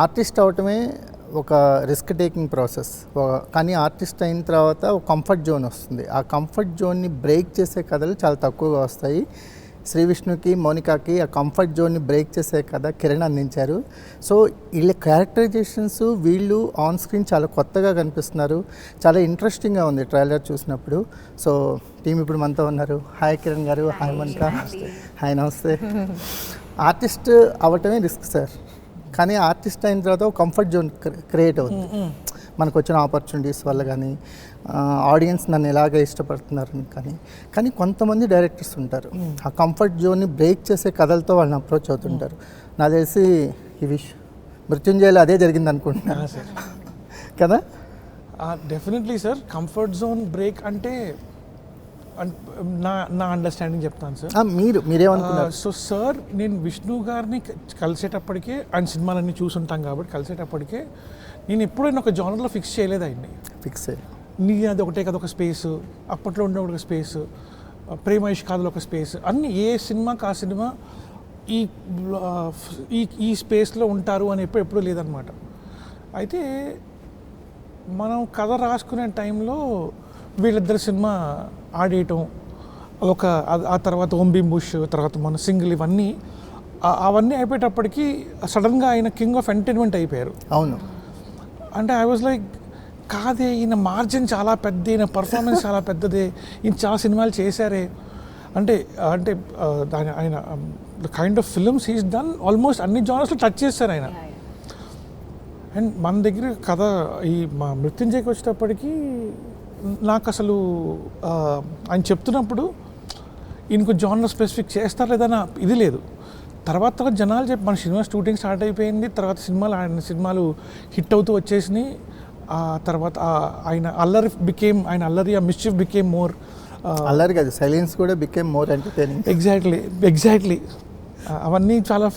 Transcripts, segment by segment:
Artist అవటమే ఒక risk taking process. కానీ artist అయిన తర్వాత ఒక కంఫర్ట్ జోన్ వస్తుంది. ఆ కంఫర్ట్ జోన్ని బ్రేక్ చేసే కథలు చాలా తక్కువగా వస్తాయి. శ్రీ విష్ణుకి, మౌనికాకి ఆ కంఫర్ట్ జోన్ని బ్రేక్ చేసే కథ కిరణ్ అందించారు. సో వీళ్ళ క్యారెక్టరైజేషన్స్ వీళ్ళు ఆన్ స్క్రీన్ చాలా కొత్తగా కనిపిస్తున్నారు. చాలా ఇంట్రెస్టింగ్గా ఉంది ట్రైలర్ చూసినప్పుడు. సో టీం ఇప్పుడు మనతో ఉన్నారు. హాయ్ కిరణ్ గారు, హాయ్ మౌనిక. హాయ్, నమస్తే. ఆర్టిస్ట్ అవ్వటమే రిస్క్ సార్, కానీ ఆర్టిస్ట్ అయిన తర్వాత ఒక కంఫర్ట్ జోన్ క్రియేట్ అవుతుంది. మనకు వచ్చిన ఆపర్చునిటీస్ వల్ల కానీ, ఆడియన్స్ నన్ను ఎలాగ ఇష్టపడుతున్నారని కానీ కొంతమంది డైరెక్టర్స్ ఉంటారు ఆ కంఫర్ట్ జోన్ని బ్రేక్ చేసే కథలతో వాళ్ళని అప్రోచ్ అవుతుంటారు. నాకు తెలిసి ఈ మృత్యుంజయలో అదే జరిగింది అనుకుంటున్నాను కదా. Definitely sir, comfort zone break అంటే నా అండర్స్టాండింగ్ చెప్తాను సార్. మీరేమనుకున్నారు? సో సార్, నేను విష్ణు గారిని కలిసేటప్పటికే, ఆయన సినిమాలన్నీ చూసుంటాం కాబట్టి కలిసేటప్పటికే నేను ఎప్పుడైనా ఒక జానర్లో ఫిక్స్ చేయలేదు ఆయన్ని. నీ అది ఒకటే కదా ఒక స్పేస్, అప్పట్లో ఉండే ఒక స్పేస్, ప్రేమ ఇష్కాదులో ఒక స్పేస్, అన్ని ఏ సినిమాకి ఆ సినిమా ఈ స్పేస్లో ఉంటారు అని ఎప్పుడూ లేదనమాట. అయితే మనం కథ రాసుకునే టైంలో వీళ్ళిద్దరు సినిమా ఆడేయటం, ఆ తర్వాత ఓం భీమ్ బుష్, తర్వాత మన సింగిల్, అవన్నీ అయిపోయేటప్పటికి సడన్గా ఆయన కింగ్ ఆఫ్ ఎంటర్టైన్మెంట్ అయిపోయారు. అవును. అంటే ఐ వాజ్ లైక్, కాదే, ఈయన మార్జిన్ చాలా పెద్ద, ఈయన పర్ఫార్మెన్స్ చాలా పెద్దదే, ఈయన చాలా సినిమాలు చేశారే అంటే ఆయన the kind of films he's done almost అన్ని జానర్స్లో టచ్ చేశారు ఆయన. అండ్ మన దగ్గర కథ ఈ మా మృత్యుంజయకి వచ్చేటప్పటికి నాకు అసలు ఆయన చెప్తున్నప్పుడు ఈయనకు జానర్ స్పెసిఫిక్ చేస్తారు లేదా ఇది లేదు. తర్వాత జనాలు చెప్పి మన సినిమా షూటింగ్ స్టార్ట్ అయిపోయింది, తర్వాత ఆయన సినిమాలు హిట్ అవుతూ వచ్చేసినాయి. ఆ తర్వాత ఆయన అల్లరి మిస్చిఫ్ బికేమ్ మోర్, అల్లరి కాదు, సైలెన్స్ కూడా బికేమ్ మోర్ ఎంటర్టైనింగ్. ఎగ్జాక్ట్లీ అవన్నీ చాలా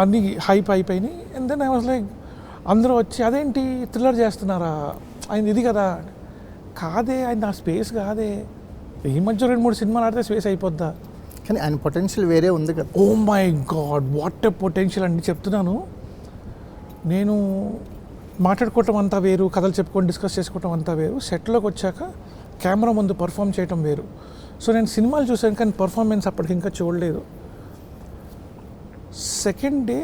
అన్నీ హైప్ అయిపోయినాయి. And then I was like, అందరూ వచ్చి అదేంటి థ్రిల్లర్ చేస్తున్నారా, ఆయన ఇది కదా, కాదే, ఆయన నా స్పేస్ కాదే, ఈ మధ్య 2-3 సినిమాలు ఆడితే స్పేస్ అయిపోద్దా, కానీ ఆయన పొటెన్షియల్ వేరే ఉంది కదా. Oh my god, what a potential అండి చెప్తున్నాను. నేను మాట్లాడుకోవటం అంతా వేరు, కథలు చెప్పుకొని డిస్కస్ చేసుకోవటం అంతా వేరు, సెట్లోకి వచ్చాక కెమెరా ముందు పర్ఫామ్ చేయటం వేరు. సో నేను సినిమాలు చూసాను కానీ పర్ఫార్మెన్స్ అప్పటికి ఇంకా చూడలేదు. సెకండ్ డే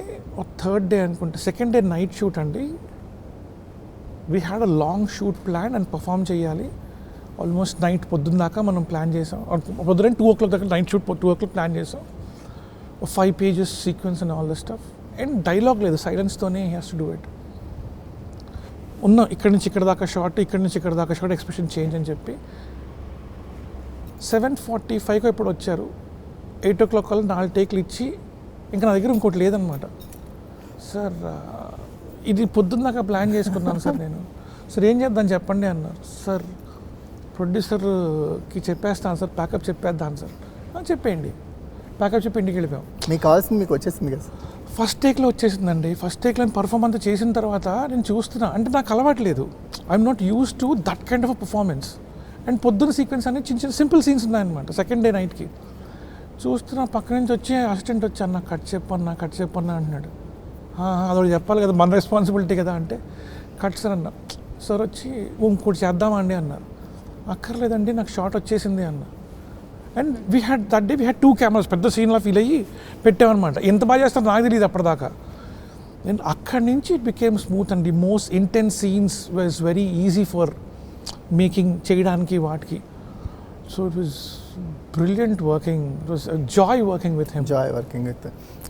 థర్డ్ డే అనుకుంటా, సెకండ్ డే నైట్ షూట్ అండి. We had a long shoot plan and perform చేయాలి. ఆల్మోస్ట్ నైట్ పొద్దున్న దాకా మనం ప్లాన్ చేసాం. పొద్దున్న 2 o'clock దాకా నైట్ షూట్ 2 o'clock ప్లాన్ చేసాం. 5 pages sequence and all the stuff. And dialogue లేదు, సైలెన్స్తోనే he has to do it. ఇక్కడి నుంచి ఇక్కడ దాకా షార్ట్, ఇక్కడి నుంచి ఇక్కడ దాకా షార్ట్, ఎక్స్ప్రెషన్ చేంజ్ అని చెప్పి 7:45 ఇప్పుడు వచ్చారు. 8 o'clock కల్లా 4 టేక్లు ఇచ్చి ఇంకా నా దగ్గర ఇంకోటి లేదనమాట. సార్, ఇది పొద్దున్న దాకా ప్లాన్ చేసుకున్నాను సార్ నేను. సార్ ఏం చేద్దాం చెప్పండి అన్నారు. సార్, ప్రొడ్యూసర్కి చెప్పేస్తాను సార్, ప్యాకప్ చెప్పేద్దాను సార్. చెప్పేయండి, ప్యాకప్ చెప్పి ఇంటికి వెళ్ళిపోయాం. మీకు కావాల్సింది మీకు వచ్చేసింది కదా. ఫస్ట్ టేక్లో వచ్చేసిందండి. ఫస్ట్ టేక్లో పర్ఫామ్ అంతా చేసిన తర్వాత నేను చూస్తున్నా, అంటే నాకు అలవాట్లేదు, I'm not use to that kind of a performance. And పొద్దున్న సీక్వెన్స్ అనేది చిన్న సింపుల్ సీన్స్ ఉన్నాయన్నమాట. సెకండ్ డే నైట్కి చూస్తున్నా, పక్క నుంచి వచ్చి అసిస్టెంట్ వచ్చి, అన్న కట్ చెప్పన్నా అంటున్నాడు. అదొకటి చెప్పాలి కదా, మన రెస్పాన్సిబిలిటీ కదా అంటే, కట్ సార్ అన్న. సార్ వచ్చి ఇంకోటి చేద్దామా అండి అన్నారు. అక్కర్లేదండి, నాకు షార్ట్ వచ్చేసింది అన్న. అండ్ వీ హ్యాడ్ 2 cameras, పెద్ద సీన్లా ఫీల్ అయ్యి పెట్టామన్నమాట. ఎంత బాగా చేస్తారో నాకు తెలియదు అప్పటిదాకా. అండ్ అక్కడి నుంచి it became smooth and the most intense scenes was very easy for making, చేయడానికి వాటికి. So it was brilliant working, it was Joy working with him.